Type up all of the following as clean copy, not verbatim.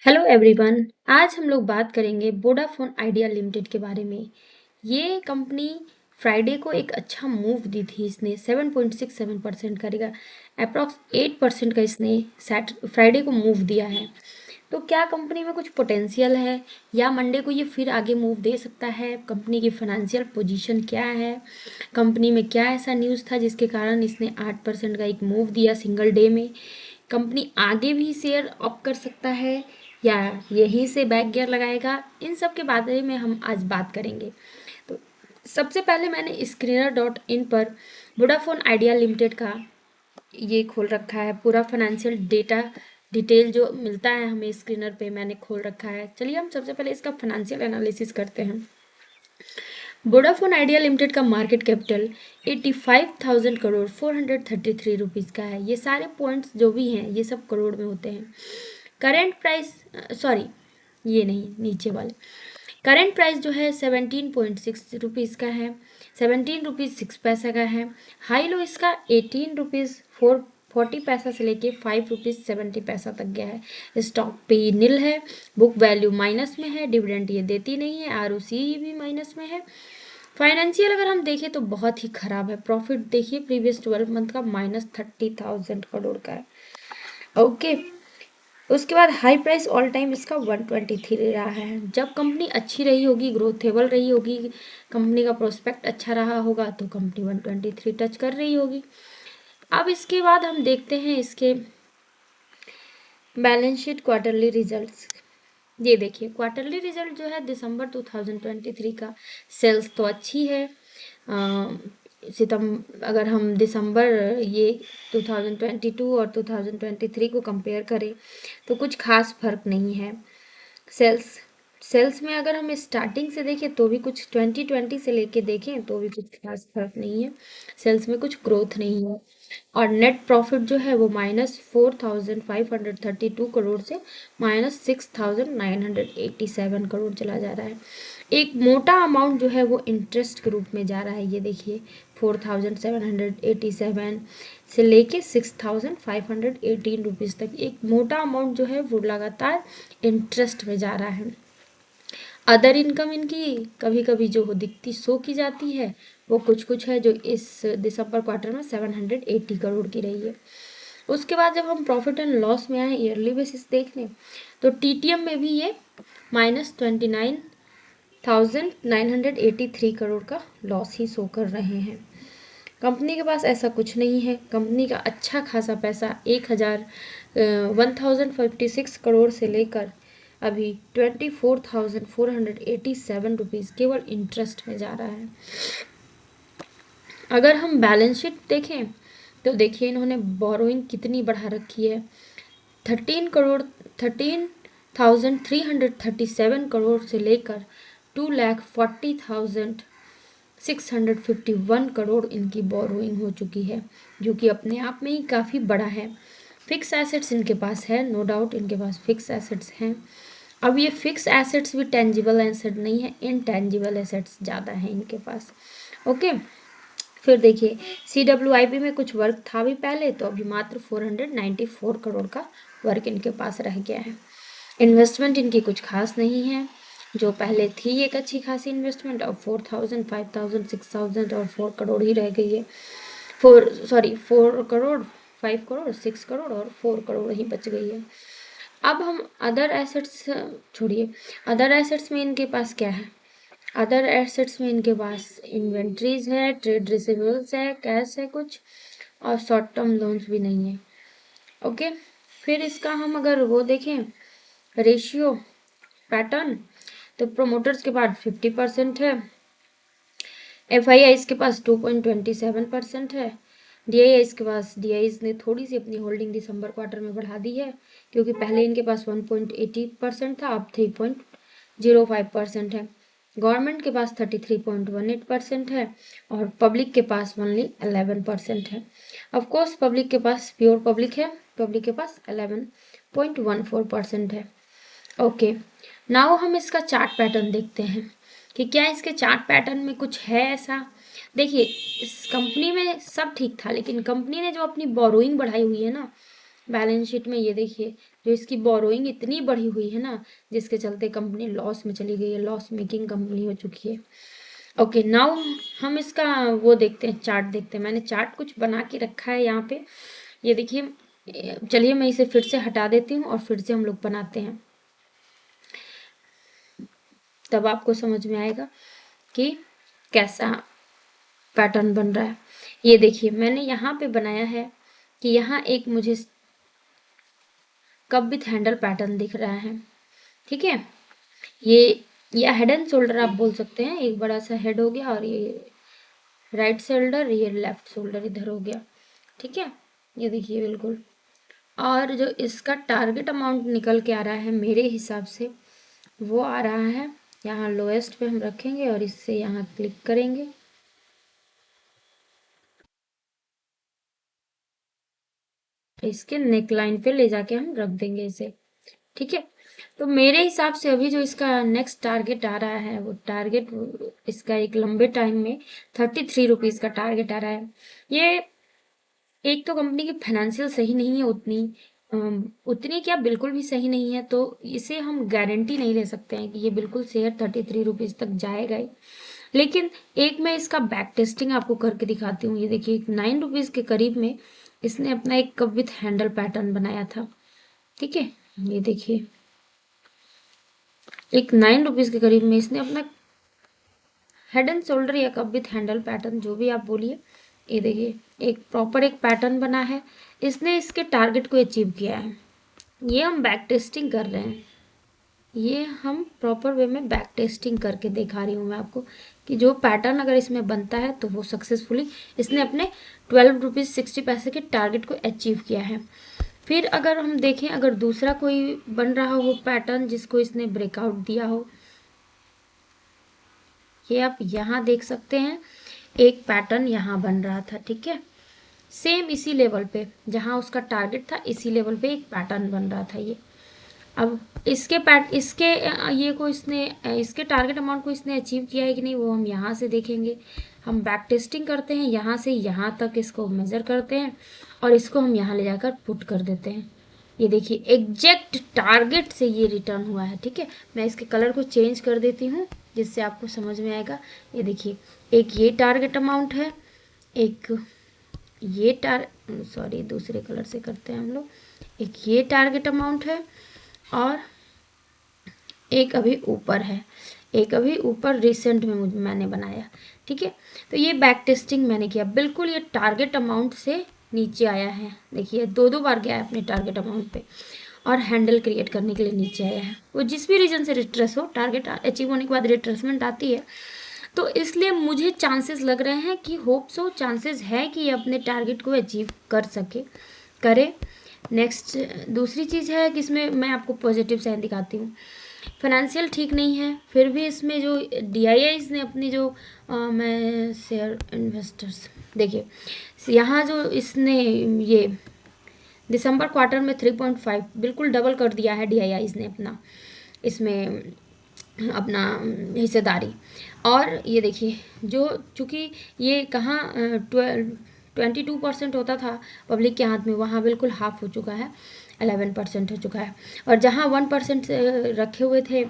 Hello everyone. आज हम लोग बात करेंगे वोडाफोन आइडिया लिमिटेड के बारे में। ये कंपनी फ्राइडे को एक अच्छा मूव दी थी। इसने 7.67% करेगा, अप्रॉक्स 8% का इसने फ्राइडे को मूव दिया है। तो क्या कंपनी में कुछ पोटेंशियल है या मंडे को ये फिर आगे मूव दे सकता है? कंपनी की फाइनेंशियल पोजीशन क्या है? कंपनी में क्या ऐसा न्यूज़ था जिसके कारण इसने 8% का एक मूव दिया सिंगल डे में? कंपनी आगे भी शेयर अप कर सकता है या यहीं से बैक गियर लगाएगा? इन सब के बारे में हम आज बात करेंगे। तो सबसे पहले मैंने स्क्रीनर.इन पर वोडाफोन आइडिया लिमिटेड का ये खोल रखा है। पूरा फाइनेंशियल डेटा डिटेल जो मिलता है हमें स्क्रीनर पे मैंने खोल रखा है। चलिए हम सबसे पहले इसका फाइनेंशियल एनालिसिस करते हैं। वोडाफोन आइडिया लिमिटेड का मार्केट कैपिटल 85,000 करोड़ 433 रुपीज़ का है। ये सारे पॉइंट्स जो भी हैं ये सब करोड़ में होते हैं। करेंट प्राइस, सॉरी ये नहीं, नीचे वाले करेंट प्राइस जो है 17.6 रुपीज़ का है, 17 रुपीज़ 6 पैसा का है। हाई लो इसका 18 रुपीज़ 40 पैसा से लेके 5 रुपीज़ 70 पैसा तक गया है। स्टॉक पे नील है, बुक वैल्यू माइनस में है, डिविडेंड ये देती नहीं है, आरओसी भी माइनस में है। फाइनेंशियल अगर हम देखें तो बहुत ही खराब है। प्रॉफिट देखिए प्रीवियस 12 मंथ का -30,000 करोड़ का है। ओके, उसके बाद हाई प्राइस ऑल टाइम इसका 123 रहा है। जब कंपनी अच्छी रही होगी, ग्रोथेबल रही होगी, कंपनी का प्रोस्पेक्ट अच्छा रहा होगा तो कंपनी 123 टच कर रही होगी। अब इसके बाद हम देखते हैं इसके बैलेंस शीट क्वार्टरली रिजल्ट्स। ये देखिए क्वार्टरली रिजल्ट जो है दिसंबर 2023 का, सेल्स तो अच्छी है। अगर हम दिसंबर ये 2022 और 2023 को कंपेयर करें तो कुछ खास फर्क नहीं है। सेल्स सेल्स में अगर हम स्टार्टिंग से देखें तो भी कुछ 2020 से लेके देखें तो भी कुछ खास फर्क नहीं है। सेल्स में कुछ ग्रोथ नहीं है। और नेट प्रॉफिट जो है वो -4,532 करोड़ से -6,987 करोड़ चला जा रहा है। एक मोटा अमाउंट जो है वो इंटरेस्ट के रूप में जा रहा है। ये देखिए 4,787 से लेके 6,518 रुपीज़ तक एक मोटा अमाउंट जो है वो लगातार इंटरेस्ट में जा रहा है। अदर इनकम इनकी कभी कभी जो दिखती शो की जाती है वो कुछ कुछ है, जो इस दिसंबर क्वार्टर में 780 करोड़ की रही है। उसके बाद जब हम प्रॉफिट एंड लॉस में आए ईयरली बेसिस देखने तो टीटीएम में भी ये -29,983 करोड़ का लॉस ही शो कर रहे हैं। कंपनी के पास ऐसा कुछ नहीं है। कंपनी का अच्छा खासा पैसा 1056 करोड़ से लेकर अभी 24,487 रुपीज़ केवल इंटरेस्ट में जा रहा है। अगर हम बैलेंस शीट देखें तो देखिए इन्होंने बोरोइंग कितनी बढ़ा रखी है। 13,337 करोड़ से लेकर 2,40,651 करोड़ इनकी बोरोइंग हो चुकी है, जो कि अपने आप में ही काफ़ी बड़ा है। फिक्स एसेट्स इनके पास है, नो डाउट इनके पास फिक्स एसेट्स हैं। अब ये फिक्स एसेट्स भी टेंजिबल एसेट नहीं है, इनटेंजिबल एसेट्स ज़्यादा हैं इनके पास। ओके, फिर देखिए CWIP में कुछ वर्क था भी पहले, तो अभी मात्र 494 करोड़ का वर्क इनके पास रह गया है। इन्वेस्टमेंट इनकी कुछ खास नहीं है। जो पहले थी एक अच्छी खासी इन्वेस्टमेंट, अब 4,000 5,000 6,000 और 4 करोड़ ही रह गई है। 4 करोड़ 5 करोड़ 6 करोड़ और 4 करोड़ ही बच गई है। अब हम अदर एसेट्स छोड़िए, अदर एसेट्स में इनके पास क्या है? अदर एसेट्स में इनके पास इन्वेंट्रीज है, ट्रेड रिसीवेबल्स है, कैश है कुछ, और शॉर्ट टर्म लोन्स भी नहीं है। ओके, फिर इसका हम अगर वो देखें रेशियो पैटर्न, तो प्रोमोटर्स के पास 50% है, FIIs के पास 2.27% है, DIIs के पास DIIs ने थोड़ी सी अपनी होल्डिंग दिसंबर क्वार्टर में बढ़ा दी है, क्योंकि पहले इनके पास 1.80% था, अब 3.05% है। गवर्नमेंट के पास 33.18% है और पब्लिक के पास ओनली 11% है। ऑफकोर्स पब्लिक के पास प्योर पब्लिक है, पब्लिक के पास 11.14% है। ओके, नाउ हम इसका चार्ट पैटर्न देखते हैं कि क्या इसके चार्ट पैटर्न में कुछ है ऐसा। देखिए इस कंपनी में सब ठीक था, लेकिन कंपनी ने जो अपनी बोरोइंग बढ़ाई हुई है ना, बैलेंस शीट में ये देखिए, जो इसकी बोरोइंग इतनी बढ़ी हुई है ना, जिसके चलते कंपनी लॉस में चली गई है, लॉस मेकिंग कंपनी हो चुकी है। ओके, नाउ हम इसका वो देखते हैं, चार्ट देखते हैं। मैंने चार्ट कुछ बना के रखा है यहाँ पे, ये देखिए। चलिए मैं इसे फिर से हटा देती हूँ और फिर से हम लोग बनाते हैं, तब आपको समझ में आएगा कि कैसा पैटर्न बन रहा है। ये देखिए, मैंने यहाँ पे बनाया है कि यहाँ एक मुझे कप विथ हैंडल पैटर्न दिख रहा है, ठीक है। ये या हेड एंड शोल्डर आप बोल सकते हैं, एक बड़ा सा हेड हो गया और ये राइट शोल्डर, ये लेफ्ट शोल्डर इधर हो गया, ठीक है। ये देखिए बिल्कुल। और जो इसका टारगेट अमाउंट निकल के आ रहा है मेरे हिसाब से, वो आ रहा है यहाँ लोएस्ट पे हम रखेंगे और इससे यहाँ क्लिक करेंगे। इसके नेक लाइन पे ले जाके हम रख देंगे इसे, ठीक है। तो मेरे हिसाब से अभी जो इसका नेक्स्ट टारगेट आ रहा है, वो टारगेट इसका एक लंबे टाइम में 33 रुपीज़ का टारगेट आ रहा है। ये एक तो कंपनी की फाइनेंशियल सही नहीं है उतनी क्या बिल्कुल भी सही नहीं है, तो इसे हम गारंटी नहीं ले सकते हैं कि ये बिल्कुल शेयर 33 रुपीज़ तक जाएगा ही। लेकिन एक मैं इसका बैक टेस्टिंग आपको करके दिखाती हूँ। ये देखिए, 9 रुपीज़ के करीब में इसने अपना एक कप विथ हैंडल पैटर्न बनाया था, ठीक है। ये देखिए, एक 9 रुपीज़ के करीब में इसने अपना हेड एंड शोल्डर या कप विथ हैंडल पैटर्न, जो भी आप बोलिए, ये देखिए एक प्रॉपर एक पैटर्न बना है। इसने इसके टारगेट को अचीव किया है। ये हम बैक टेस्टिंग कर रहे हैं, ये हम प्रॉपर वे में बैक टेस्टिंग करके दिखा रही हूँ मैं आपको कि जो पैटर्न अगर इसमें बनता है तो वो सक्सेसफुली इसने अपने 12 रुपीज़ 60 पैसे के टारगेट को अचीव किया है। फिर अगर हम देखें, अगर दूसरा कोई बन रहा हो पैटर्न जिसको इसने ब्रेकआउट दिया हो, ये आप यहाँ देख सकते हैं, एक पैटर्न यहाँ बन रहा था, ठीक है। सेम इसी लेवल पे जहाँ उसका टारगेट था, इसी लेवल पे एक पैटर्न बन रहा था ये। अब इसके टारगेट अमाउंट को इसने अचीव किया है कि नहीं, वो हम यहाँ से देखेंगे। हम बैक टेस्टिंग करते हैं, यहाँ से यहाँ तक इसको मेज़र करते हैं और इसको हम यहाँ ले जाकर पुट कर देते हैं। ये देखिए, एग्जैक्ट टारगेट से ये रिटर्न हुआ है, ठीक है। मैं इसके कलर को चेंज कर देती हूँ जिससे आपको समझ में आएगा। ये देखिए, एक ये टारगेट अमाउंट है, एक ये दूसरे कलर से करते हैं हम लोग। एक ये टारगेट अमाउंट है और एक अभी ऊपर है, एक अभी ऊपर रिसेंट में मैंने बनाया, ठीक है। तो ये बैक टेस्टिंग मैंने किया, बिल्कुल ये टारगेट अमाउंट से नीचे आया है। देखिए, दो बार गया है अपने टारगेट अमाउंट पे और हैंडल क्रिएट करने के लिए नीचे आया है। वो जिस भी रीजन से रिट्रेस हो, टारगेट अचीव होने के बाद रिट्रेसमेंट आती है, तो इसलिए मुझे चांसेस लग रहे हैं कि चांसेस है कि ये अपने टारगेट को अचीव कर सके, करे। नेक्स्ट दूसरी चीज़ है कि इसमें मैं आपको पॉजिटिव साइन दिखाती हूँ। फाइनेंशियल ठीक नहीं है, फिर भी इसमें जो DIIs ने अपनी जो मैं शेयर इन्वेस्टर्स, देखिए यहाँ जो इसने ये दिसंबर क्वार्टर में 3.5 बिल्कुल डबल कर दिया है DIIs ने अपना, इसमें अपना हिस्सेदारी। और ये देखिए, जो चूँकि ये कहाँ 22% होता था पब्लिक के हाथ में, वहाँ बिल्कुल हाफ हो चुका है, 11% हो चुका है। और जहाँ 1% रखे हुए थे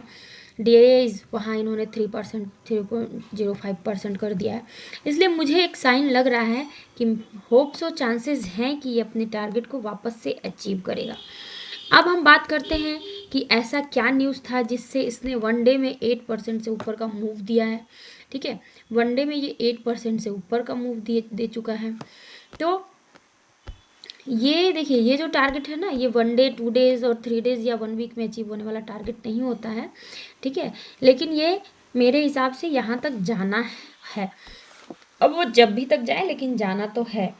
DIIs, वहाँ इन्होंने 3% 3.05% कर दिया है। इसलिए मुझे एक साइन लग रहा है कि चांसेस हैं कि ये अपने टारगेट को वापस से अचीव करेगा। अब हम बात करते हैं कि ऐसा क्या न्यूज़ था जिससे इसने 1 डे में 8% से ऊपर का मूव दिया है, ठीक है। 1 डे में ये 8% से ऊपर का मूव दे चुका है। तो ये देखिए, ये जो टारगेट है ना, ये 1 डे 2 डेज और 3 डेज या 1 वीक में अचीव होने वाला टारगेट नहीं होता है, ठीक है। लेकिन ये मेरे हिसाब से यहाँ तक जाना है। अब वो जब भी तक जाए, लेकिन जाना तो है।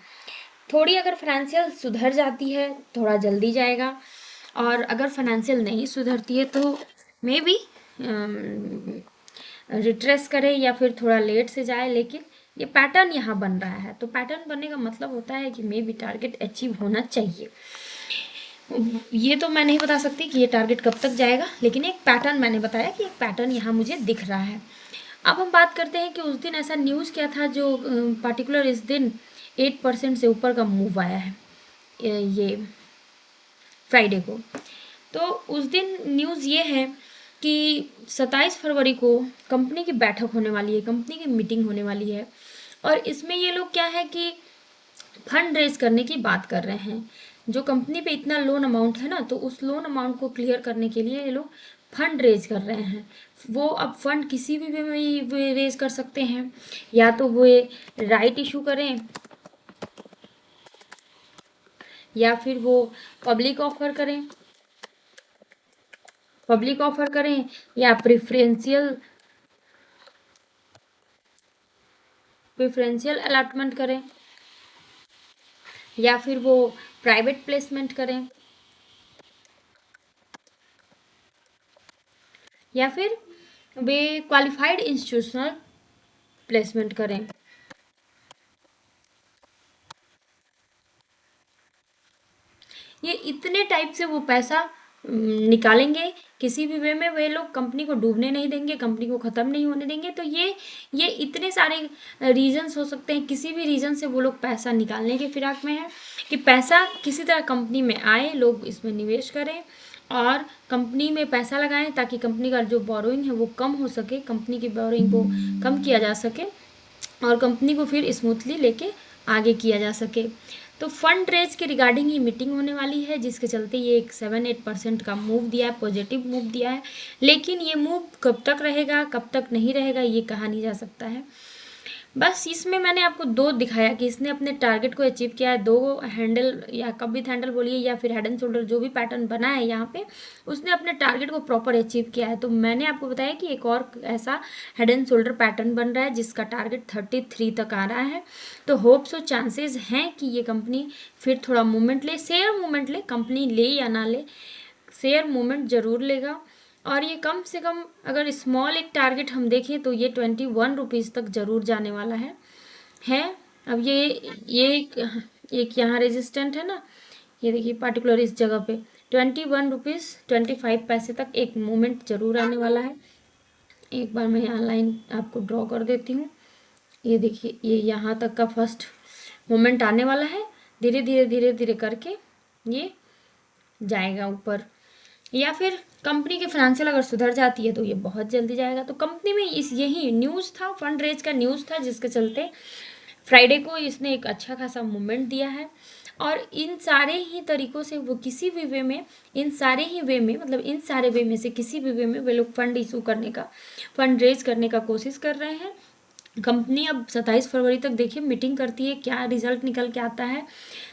थोड़ी अगर फाइनेंशियल सुधर जाती है, थोड़ा जल्दी जाएगा, और अगर फाइनेंशियल नहीं सुधरती है तो मे बी रिट्रेस करे या फिर थोड़ा लेट से जाए। लेकिन ये पैटर्न यहाँ बन रहा है, तो पैटर्न बनने का मतलब होता है कि मे बी टारगेट अचीव होना चाहिए। ये तो मैं नहीं बता सकती कि ये टारगेट कब तक जाएगा, लेकिन एक पैटर्न मैंने बताया कि एक पैटर्न यहाँ मुझे दिख रहा है। अब हम बात करते हैं कि उस दिन ऐसा न्यूज़ क्या था जो पार्टिकुलर इस दिन 8% से ऊपर का मूव आया है। ये फ्राइडे को। तो उस दिन न्यूज़ ये है कि 27 फरवरी को कंपनी की बैठक होने वाली है, कंपनी की मीटिंग होने वाली है, और इसमें ये लोग क्या है कि फंड रेज करने की बात कर रहे हैं। जो कंपनी पे इतना लोन अमाउंट है ना, तो उस लोन अमाउंट को क्लियर करने के लिए ये लोग फंड रेज कर रहे हैं। वो अब फंड किसी भी वे में रेज कर सकते हैं, या तो वो राइट इशू करें, या फिर वो पब्लिक ऑफर करें, या प्रेफरेंशियल अलॉटमेंट करें, या फिर वो प्राइवेट प्लेसमेंट करें, या फिर वे क्वालिफाइड इंस्टीट्यूशनल प्लेसमेंट करें। ये इतने टाइप से वो पैसा निकालेंगे, किसी भी वे में वे लोग कंपनी को डूबने नहीं देंगे, कंपनी को ख़त्म नहीं होने देंगे। तो ये इतने सारे रीजंस हो सकते हैं, किसी भी रीज़न से वो लोग पैसा निकालने के फिराक में है कि पैसा किसी तरह कंपनी में आए, लोग इसमें निवेश करें और कंपनी में पैसा लगाएं, ताकि कंपनी का जो बोरोइंग है वो कम हो सके, कंपनी की बोरोइंग को कम किया जा सके और कंपनी को फिर स्मूथली लेके आगे किया जा सके। तो फंड रेज के रिगार्डिंग ही मीटिंग होने वाली है, जिसके चलते ये एक 7-8% का मूव दिया है, पॉजिटिव मूव दिया है। लेकिन ये मूव कब तक रहेगा, कब तक नहीं रहेगा, ये कहा नहीं जा सकता है। बस इसमें मैंने आपको दो दिखाया कि इसने अपने टारगेट को अचीव किया है। दो हैंडल या कप विथ हैंडल बोलिए या फिर हेड एंड शोल्डर, जो भी पैटर्न बना है यहाँ पे, उसने अपने टारगेट को प्रॉपर अचीव किया है। तो मैंने आपको बताया कि एक और ऐसा हेड एंड शोल्डर पैटर्न बन रहा है जिसका टारगेट 33 तक आ रहा है। तो होप सो चांसेस हैं कि ये कंपनी फिर थोड़ा मूवमेंट ले, शेयर मूवमेंट ले, कंपनी ले या ना ले, शेयर मूवमेंट जरूर लेगा। और ये कम से कम अगर स्मॉल एक टारगेट हम देखें तो ये 21 रुपीज़ तक जरूर जाने वाला है। अब ये एक यहाँ रेजिस्टेंट है ना, ये देखिए पार्टिकुलर इस जगह पे 21 रुपीज़ 25 पैसे तक एक मूवमेंट जरूर आने वाला है। एक बार मैं यहाँ लाइन आपको ड्रॉ कर देती हूँ। ये देखिए, ये यहाँ तक का फर्स्ट मोमेंट आने वाला है। धीरे धीरे धीरे धीरे करके ये जाएगा ऊपर, या फिर कंपनी की फाइनेंशियल अगर सुधर जाती है तो ये बहुत जल्दी जाएगा। तो कंपनी में यही न्यूज़ था, फंड रेज का न्यूज़ था, जिसके चलते फ्राइडे को इसने एक अच्छा खासा मूवमेंट दिया है। और इन सारे ही तरीकों से वो किसी भी वे में, इन सारे वे में से किसी भी वे में वे लोग फंड इशू करने का, फंड रेज करने का कोशिश कर रहे हैं। कंपनी अब 27 फरवरी तक देखिए मीटिंग करती है, क्या रिजल्ट निकल के आता है।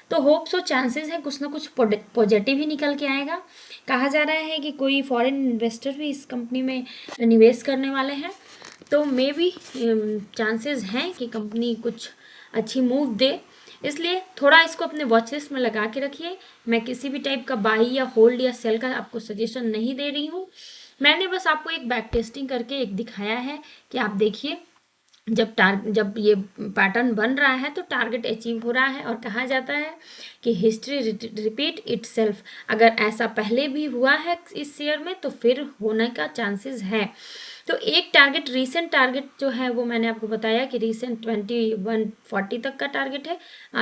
तो होप सो चांसेस है कुछ ना कुछ पॉजिटिव ही निकल के आएगा। कहा जा रहा है कि कोई फॉरेन इन्वेस्टर भी इस कंपनी में निवेश करने वाले हैं। तो मे बी चांसेस हैं कि कंपनी कुछ अच्छी मूव दे, इसलिए थोड़ा इसको अपने वॉच लिस्ट में लगा के रखिए। मैं किसी भी टाइप का बाई या होल्ड या सेल का आपको सजेशन नहीं दे रही हूँ। मैंने बस आपको एक बैक टेस्टिंग करके एक दिखाया है कि आप देखिए, जब ये पैटर्न बन रहा है तो टारगेट अचीव हो रहा है। और कहा जाता है कि हिस्ट्री रिपीट इटसेल्फ, अगर ऐसा पहले भी हुआ है इस शेयर में तो फिर होने का चांसेस है। तो एक टारगेट, रीसेंट टारगेट जो है वो मैंने आपको बताया कि रीसेंट 2140 तक का टारगेट है,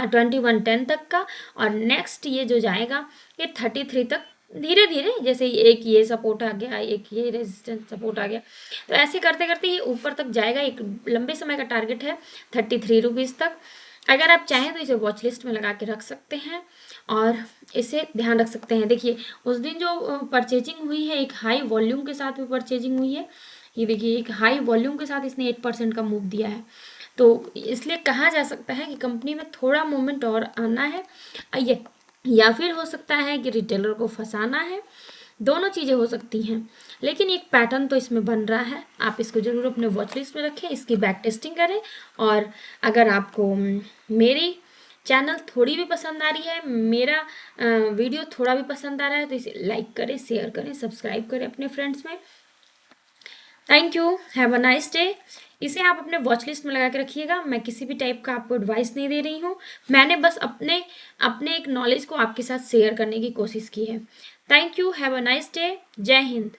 2110 तक का। और नेक्स्ट ये जो जाएगा ये 33 तक, धीरे धीरे, जैसे एक ये सपोर्ट आ गया, एक ये रेजिस्टेंस सपोर्ट आ गया, तो ऐसे करते करते ये ऊपर तक जाएगा। एक लंबे समय का टारगेट है 33 रुपीज़ तक। अगर आप चाहें तो इसे वॉच लिस्ट में लगा के रख सकते हैं और इसे ध्यान रख सकते हैं। देखिए उस दिन जो परचेजिंग हुई है, एक हाई वॉल्यूम के साथ भी परचेजिंग हुई है। ये देखिए एक हाई वॉल्यूम के साथ इसने 8% का मूव दिया है। तो इसलिए कहा जा सकता है कि कंपनी में थोड़ा मोमेंट और आना है, ये या फिर हो सकता है कि रिटेलर को फंसाना है। दोनों चीज़ें हो सकती हैं, लेकिन एक पैटर्न तो इसमें बन रहा है। आप इसको ज़रूर अपने वॉच लिस्ट में रखें, इसकी बैक टेस्टिंग करें। और अगर आपको मेरी चैनल थोड़ी भी पसंद आ रही है, मेरा वीडियो थोड़ा भी पसंद आ रहा है, तो इसे लाइक करें, शेयर करें, सब्सक्राइब करें अपने फ्रेंड्स में। Thank you, have a nice day. इसे आप अपने वॉच लिस्ट में लगा के रखिएगा। मैं किसी भी टाइप का आपको एडवाइस नहीं दे रही हूँ, मैंने बस अपने अपने एक नॉलेज को आपके साथ शेयर करने की कोशिश की है। Thank you, have a nice day, जय हिंद।